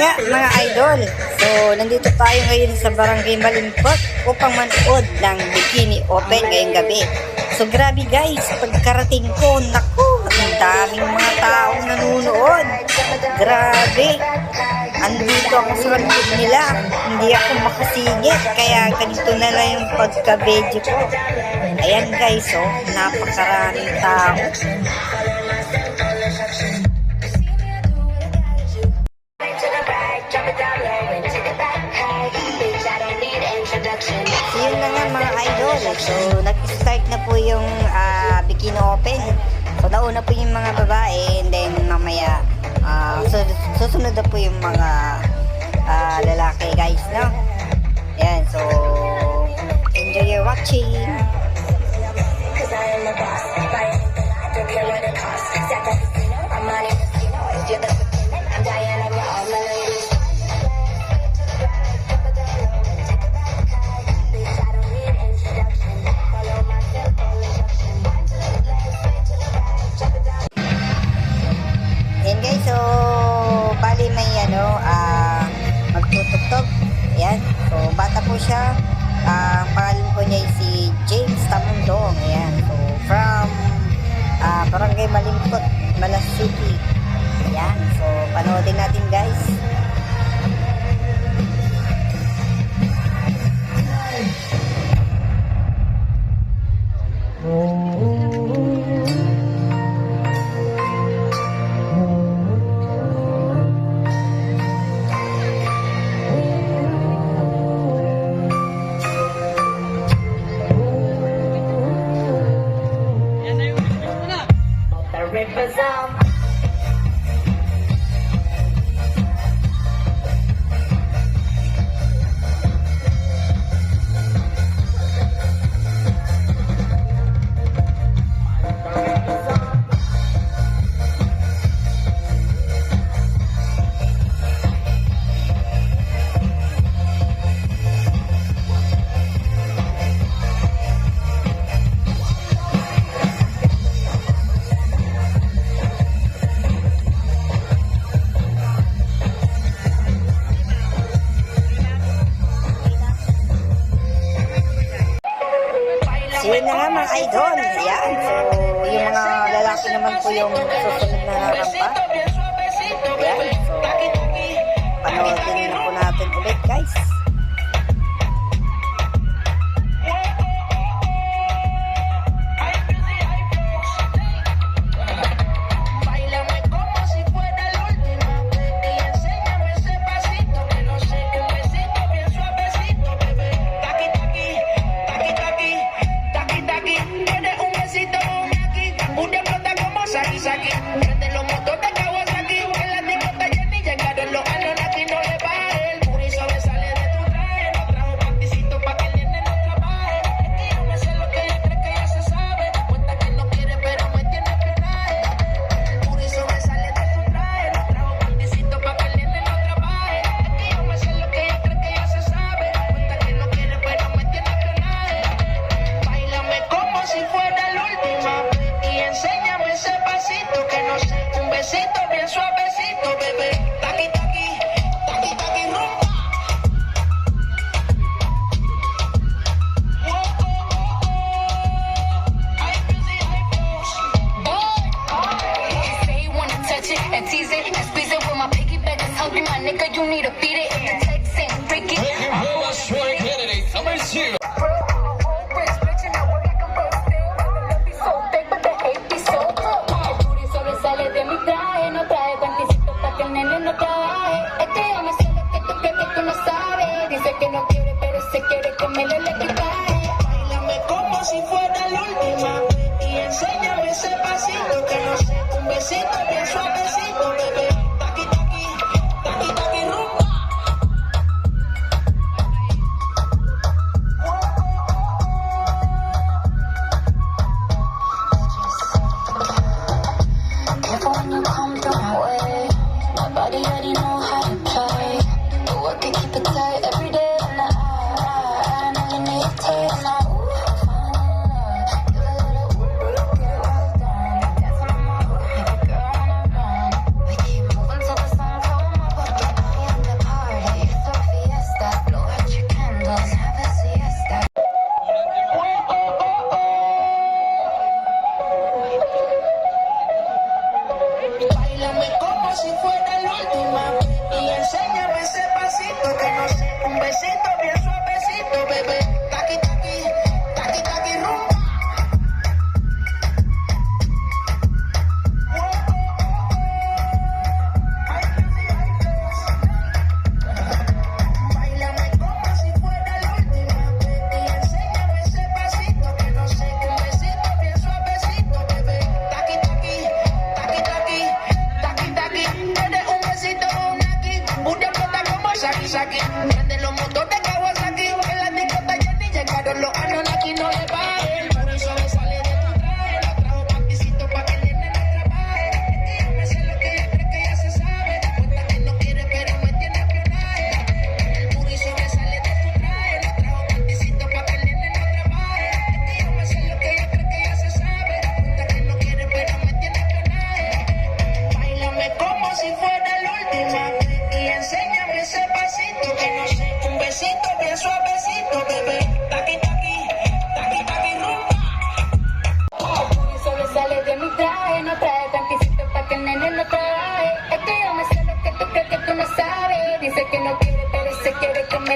nga mga idol, so nandito tayo ngayon sa Barangay Malimpot upang manood ng Bikini Open ngayong gabi. So grabe guys, pagkarating ko, naku, ang daming mga taong nanonood. Grabe, andito ako sa likod nila, hindi ako makasingit, kaya ganito na lang yung pagka-video ko. Ayan guys, oh, napakaraming tao. So yun na nga mga idol, so nag-start na po yung Bikini Open. So nauna po yung mga babae, and then mamaya susunod na po yung mga lalaki guys, no? Ayan, so enjoy your watching. Ayan guys, so bali may magtutugtog. Ayan, so bata po siya. Ang pangalan po niya si James Tamundong. Ayan, so from Barangay Malimpot, Malasiqui. Ayan, so panoodin natin guys. So yun na nga mga idol. Ayan, so yung mga lalaki naman po yung susunod na narampa. Ayan, so panoodin na po natin ulit guys. Prende los motores Kawasaki, en la discoteca llegaron los Anunnaki, no le pare, el puri sobresale de tu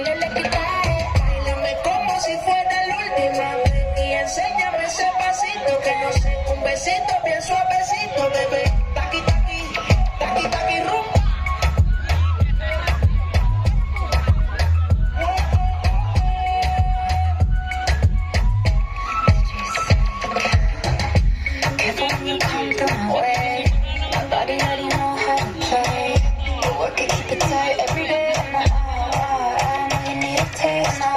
me le quitaré. Báilame como si fuera la última vez y enséñame ese pasito que no sé, un besito bien suavecito, bebé. Taqui, taqui, taqui, taqui, rumba. When you come my way, my body already know how to play. You work it, keep it tight every day. I know you need a taste. Now,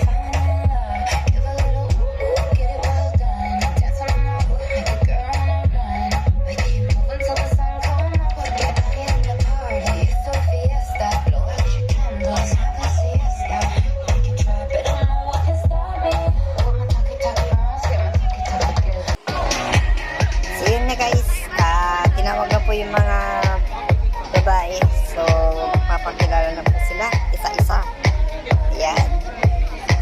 falling in love, give a little ooh, get it well done. Dance on my hook, make a girl wanna run. We keep moving till the sun come up. We'll get back in the party, it's a fiesta. Blow out your candles, have a siesta. We can try, but don't know what can stop me. With my talkie-talkie arms, get my talkie-talkie good. So yun na guys, tinawag na po yung mga babae. So papakilala na po sila isa-isa. Ayan.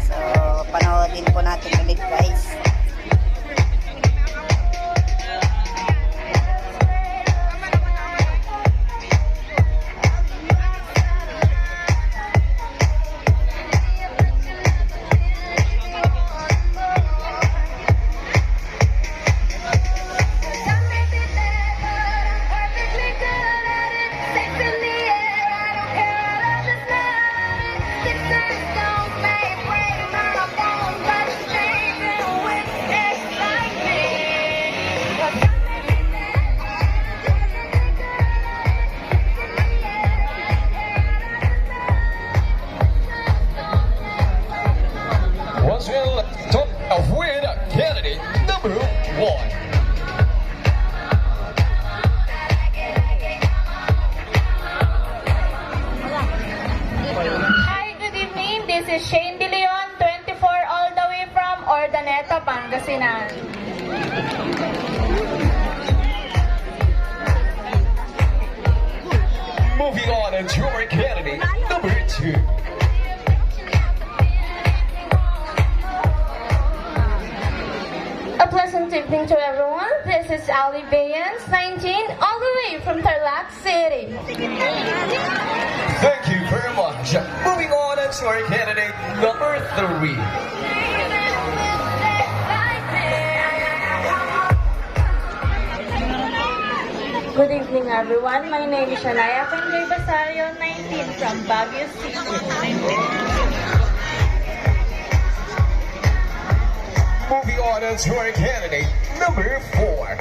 So panoodin po natin ulit guys. Once again, let's talk with candidate number 1. Hi, good evening. This is Shane De Leon, 24, all the way from Ordaneta, Pangasinan. Moving on to our candidate number 2. A pleasant evening to everyone. This is Ali Bayans, 19, all the way from Tarlac City. Thank you very much. Moving on to our candidate number 3. Good evening, everyone. My name is Shalaya Panjay Basario, 19, from Baguio City. Moving on to our candidate number 4.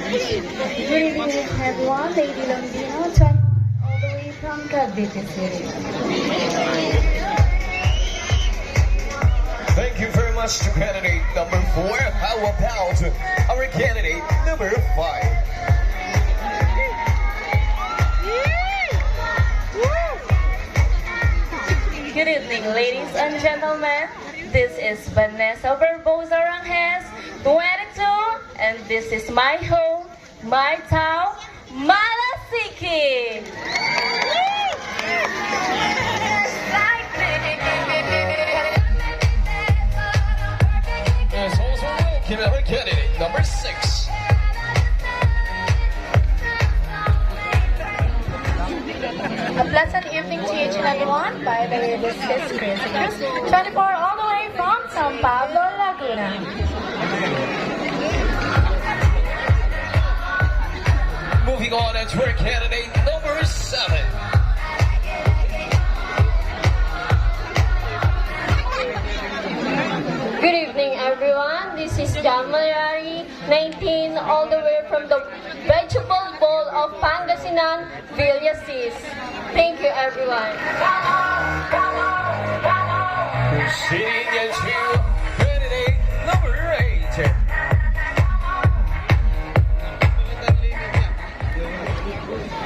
Good evening, everyone. Lady Londino, 20, all the way from Cavite City. Thank you very much to candidate number 4. How about our candidate number 5? Good evening, ladies and gentlemen. This is Vanessa Barbosa Ranges, 22, and this is my home, my town, Malasiqui. There's also our candidate number 6. A pleasant evening to each and everyone. By the way, this is Chris, 24, all the way from San Pablo, Laguna. Moving on to our candidate number 7. Good evening, everyone. This is Jan Malayari, 19, all the way from the Vegetable Bowl of Pangasinan, Villasis. Thank you, everyone. Proceeding into candidate number 8.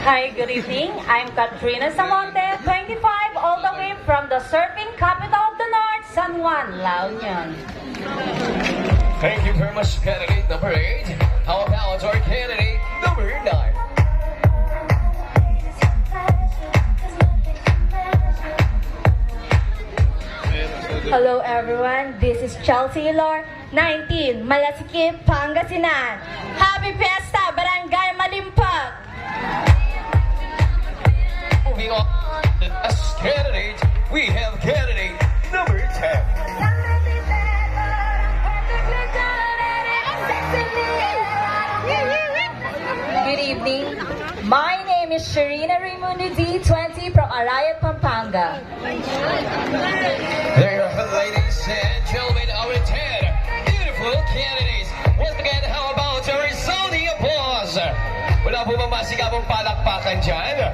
Hi, good evening. I'm Katrina Samonte, 25, all the way from the surfing capital of the North, San Juan, La Union. Thank you very much, candidate number 8. How about our candidate number 9? Hello, everyone. This is Chelsea Lor, 19, Malasiqui Pangasinan. Happy Fiesta, Barangay Malimpag! candidate. We have candidate number 10. Good evening. My name is Sharina Raimundo D20 from Arayat, Pampanga. There you have it, ladies and gentlemen, our 10 beautiful candidates. Once again, how about a resounding applause? Wala po ba masigabong palakpakan dyan?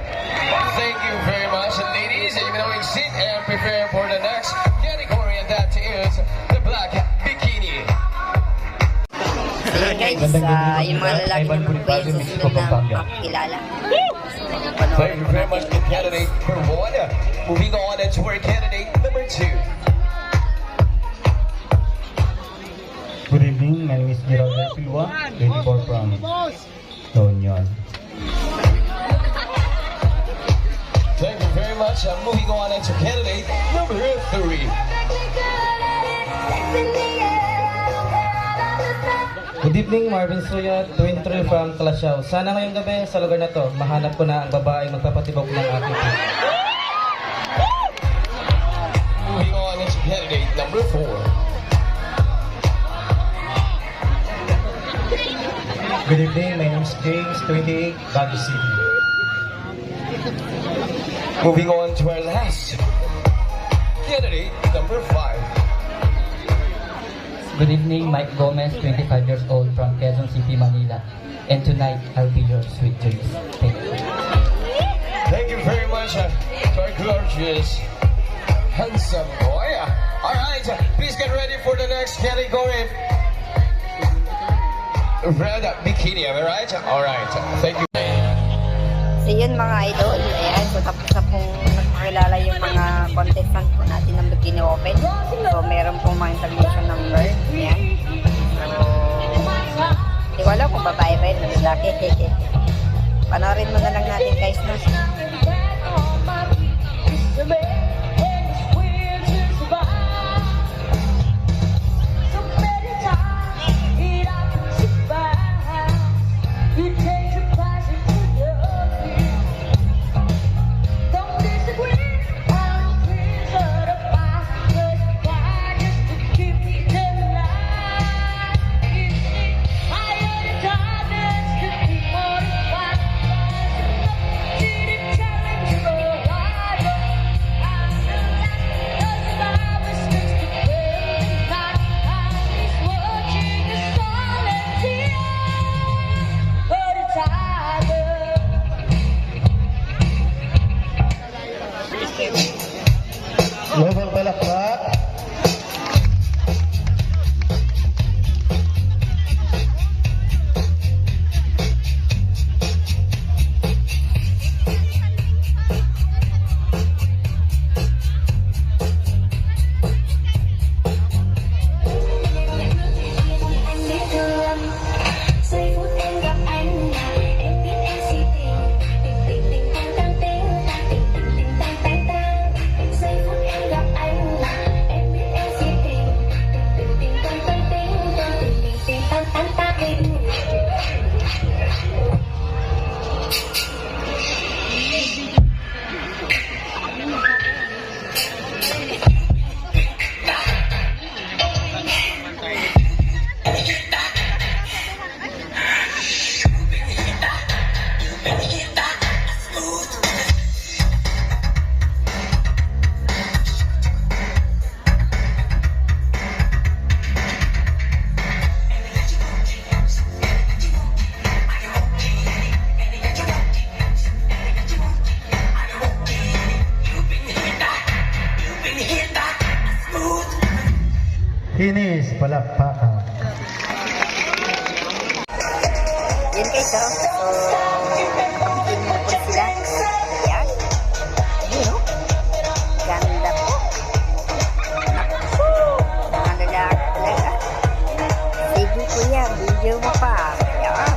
Thank you very much, ladies. You may sit and prepare for the next category, and that is the black bikini. So guys, yung mga lalaki naman po yung susunod na makikilala. Thank you very much, candidate number 1. Moving on to our candidate number 2. Good evening, my name is Gerald Silva, 24 from Tonyon. Thank you very much. Moving on to candidate number 3. Good evening, Marvin Suya, 23 from Kalasyaw. Sana ngayong gabi sa lugar na to, mahanap ko na ang babaeng magpapatibok ng aking puso. Moving on to candidate number 4. Good evening, my name is James, 28, Baguio City. Moving on to our last candidate number 5. Good evening, Mike Gomez, 25 years old from Quezon City, Manila. And tonight, I'll be your sweet dreams. Thank you. Thank you very much to our gorgeous, handsome boy. Alright, please get ready for the next category. Red bikini, am I right? Alright, thank you. So yun mga idol, ayan, so tapos na pong nagpakilala yung mga contestant po natin ng Bikini Open. So meron pong mga intermission number, ayan. So, hindi ko alam kung babae ba yun, lalaki. Panoorin mo na lang natin guys, no? Global palakpak. Kinis palakpakan. Yun guys, oh. So, pagkikin mo po sila. Ayan. Yun, oh. Ganda po. Naku. Mga lalaki talaga. Sige ko yan. Video mo pa. Ayan.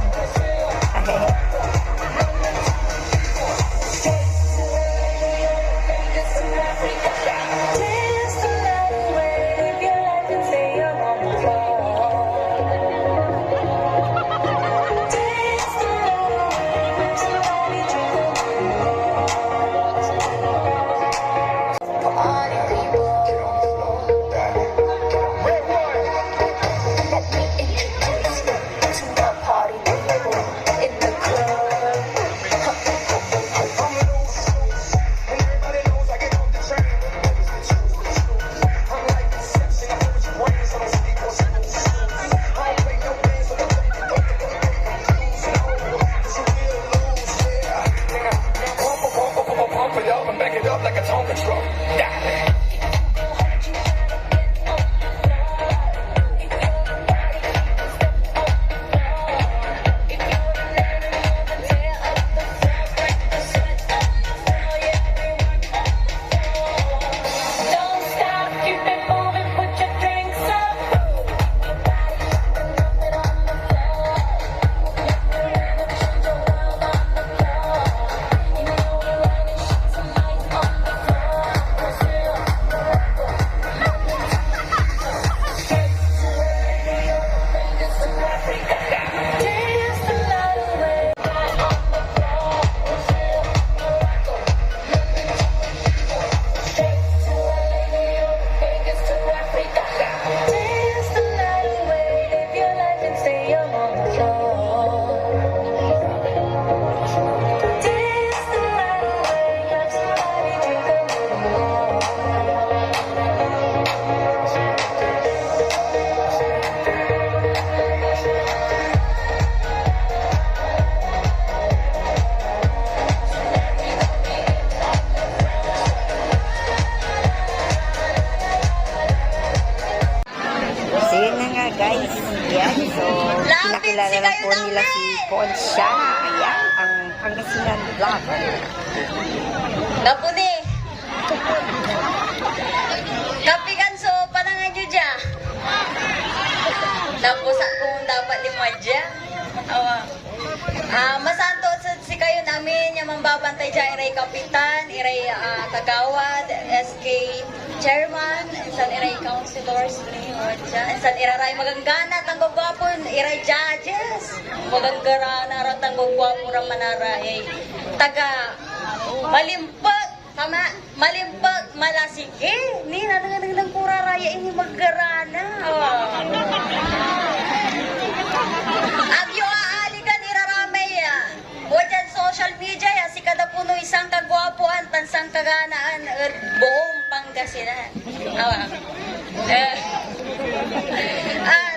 si Ponsiana. Ayan, ang Pangasinan vlogger. Napuni. Kapikan so panangan nyo dya. Tapos kung dapat limadya. Masanto si kayo namin yung mambabantay dyan, iray kapitan, iray kagawad, SK chairman, insan iray councilors, insan iraray maganggana, tanggog gwapon, iray judges, maganggara tanggog gwapo ramanaray, taga malimpag, tama, malimpag, Malasiqui, ni nanang kuraraya ini maggarana. Agyo aaligan iraramay wajan social media ya si kada puno isang kagwapuan tansang kaganaan buong Pangasinan.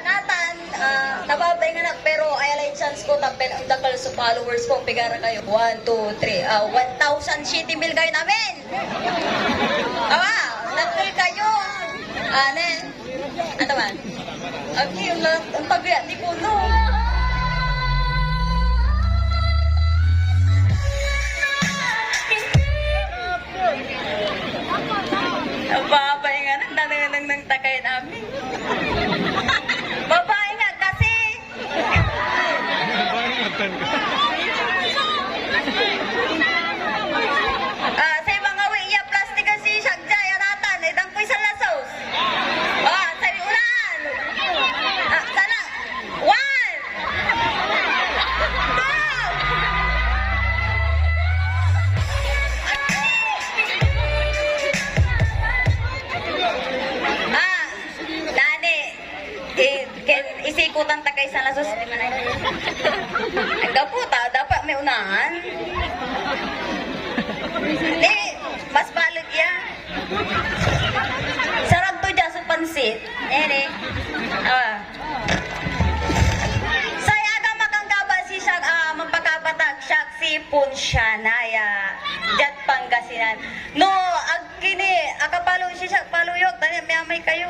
Natan nababay nga na pero ay chance ko tapel ang dakal sa followers ko pigara kayo 1, 2, 3 1,000 city mil kayo namin. Dakal kayo. Ano man? Ang pagbiyak di puno. Babae nga nang takay namin. Babae nga kasi. Sa ibang awi, iya plastic kasi siya jaya ratan. Idang ko'y sa lasos. Sa ulan. Sana. 1. 2. Nani. Isikutan takay sa lasos. Ang gaputa, dapat may unahan. Mas balot yan. Sarap to dyan sa pansit. Sayaga makanggaba si siya, mapakabatag siya si Ponsiana, Jat Pangasinan. No, agkini, akapalo siya, paluyok, tanya may kayo.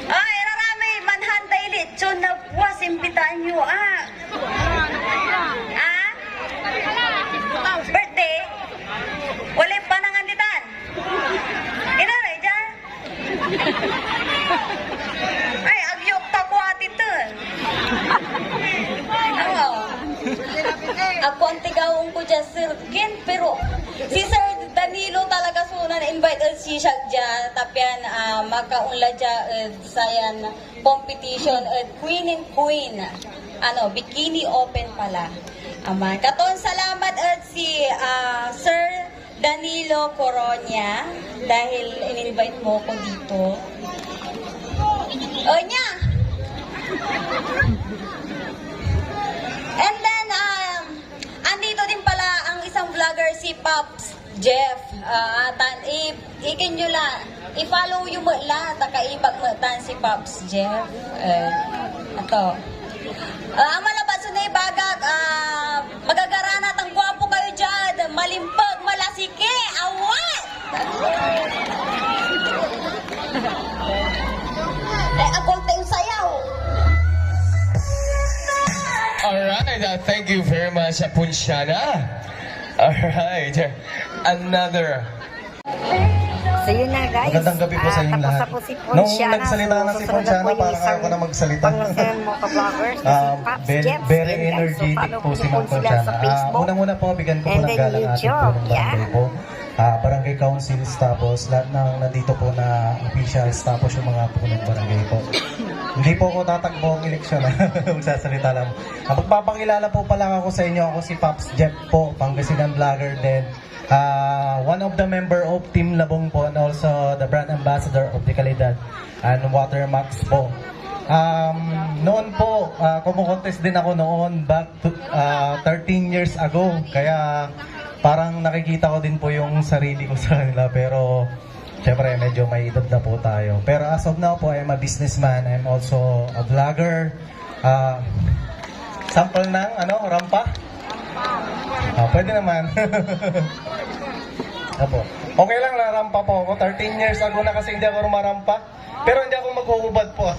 Raramay, manhanday lechon na buwas, impitaan nyo, Birthday? Wala pananganitan? Inaray dyan? Ay, agyok takwat ito. Ako ang tigawang ko dyan, Sir Ken, pero si Sir Danilo talaga sunan invite si siya dyan, tapyan makaunla dyan sayan competition Queen and Queen, Bikini Open pala. Katon salamat si Sir Danilo Coronia dahil in-invite mo ko dito. Nya! And then, andito din pala ang isang vlogger si Pops Jeff. Ikin nyo lang, i-follow yung mula, takaibag mutan si Pops Jeff. Ito. Ang malabas na ibagag, magagarana tang gwapo kayo dyan, malimpag, Malasiqui, awat! Akong tayong sayaw. Alright, thank you very much, Ponsiana. Alright, another. So yun na guys. Magandang gabi po sa inyong lahat. Tapos si Nung Ponsiana. nagsalita na si Ponsiana, parang ayaw ko na magsalita. Pangasinan mo ka-vloggers. Very energetic po si Ma'am Ponsiana. Unang-una po, bigyan ko po ng galang ating po ng barangay po. Barangay councils, tapos lahat ng nandito po na officials, tapos yung mga po ng barangay po. Hindi po ako tatakbo ang eleksyon, magsasalita lang. Magpapakilala po pala ako sa inyo, ako si Pops Jeff po, Pangasinan vlogger din. One of the member of Team Labong po, and also the brand ambassador of the Kalidad and Watermax po. Noon po, kumukontest din ako noon back to 13 years ago. Kaya parang nakikita ko din po yung sarili ko sa kanila. Pero syempre medyo may edad na po tayo. Pero as of now po, I'm a businessman. I'm also a vlogger. Sample ng rampa? Pwede naman. Apo. Okay lang, narampa po ako. 13 years ago na kasi hindi ako rumarampa. Pero hindi ako maghuhubad po.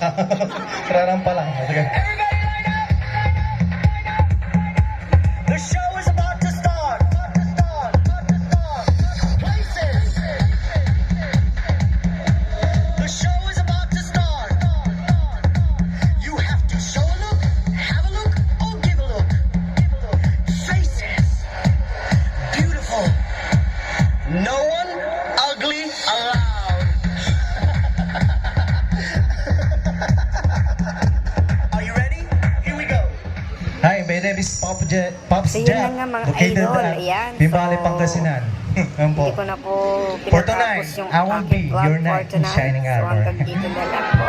Rarampa lang. Sige. The show is about to start. Places. The show is about to start. You have to show a look, have a look, or give a look. Faces. Beautiful. No one ugly allowed. Are you ready? Here we go. Hi, my name is Pops So, yun Jet, lang nga, mga located idol. at Ayan. Bikini, So, Pangasinan. Ayan po. Hindi ko na po For pinatapos tonight, yung I will aking be vlog your for knight in tonight. shining So, armor. hanggang dito na lang po.